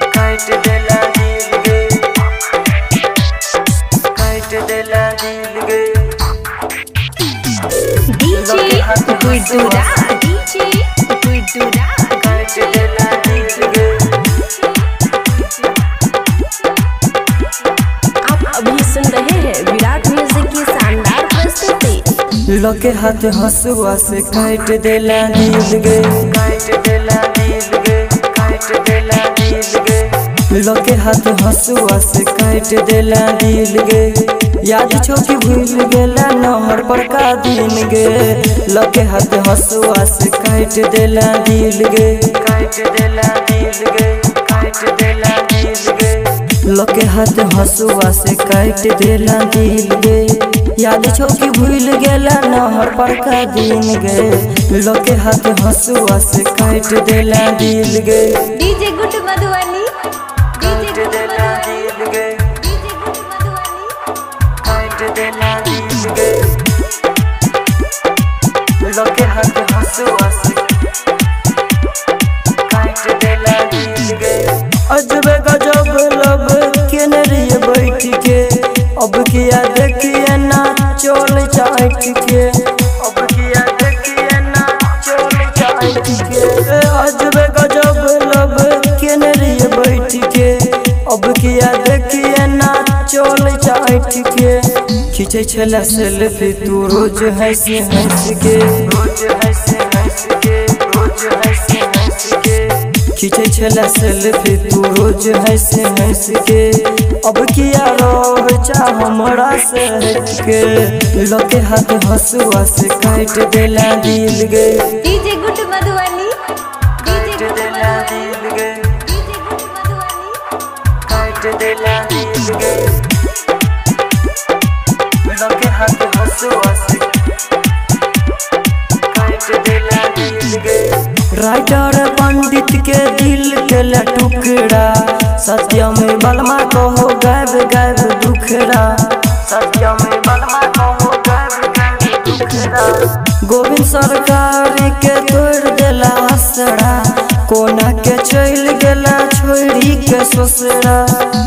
काट देला दिल गे, काट देला दिल गे। डीजे गुड्डूरा, डीजे गुड्डूरा, काट देला दिल गे। आप अभी सुन रहे हैं विराट म्यूजिक की शानदार प्रस्तुति। लके हाथ हंसुआ से काट देला दिल गे, काट देला दिल गे, काट देला दिल गे। लके हाथ हंसुआ से काट देला दिल गे। याद छो कि भूल गेला नहर पर का दिन गे। लके हाथ हंसुआ से काट देला दिल गे, काट देला दिल गे, काट देला दिल गे। लके हाथ हंसुआ से काट देला दिल गे। याद छो कि भूल गेला नहर पर का दिन गे। लके हाथ हंसुआ से काट देला दिल गे। डीजे गुड मधुबनी, काट देला दिल गे, डीजे गुड मधुबनी। काट देला दिल गे। लके हाथ हंसुआ से काट देला दिल गे। अजब गजब लब के नरिये बैठ के, अब किया देखिए ना चोल चाट के, अब किया देखिए ना चोल चाट के। अजब गजब लब के नरिये बैठ के, अब किया देखिए ना चोल चाट के। खींचे छला सेल्फी तू रोज हंस हंस के, रोज हंस हंस के, रोज हंस हंस के। खींचे छला सेल्फी तू रोज हंस हंस के। अब किया रोह चा हमरा से हट के। लके हाथ हंसुआ से काट देला दिल गे, डीजे गुड मधुबनी, काट देला दिल गे, डीजे गुड मधुबनी। काट देला दिल गे। लके हाथ हंसुआ से काट देला दिल गे। राइटर पंडित के दिल के टुकड़ा, सत्य में बलमा कहो गायब गायब दुखड़ा, सत्य में बलमा कहो गायब गायब दुखड़ा। गोविंद सरकार के तोड़ देला हसड़ा, कोना के चल गेला छोड़ी के ससुरा।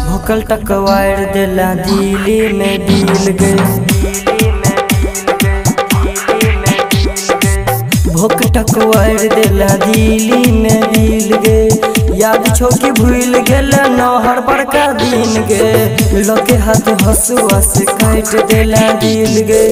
भोकल टकवार देला दिल्ली में दिल गे, दिल्ली में दिल गे, दिल्ली में दिल गे। भोक टकवार देला दिल्ली में दिल गे। याद छो कि भूल गेला नहर पर का दिन गे। लके हाथ हंसुआ से काट देला दिल गे।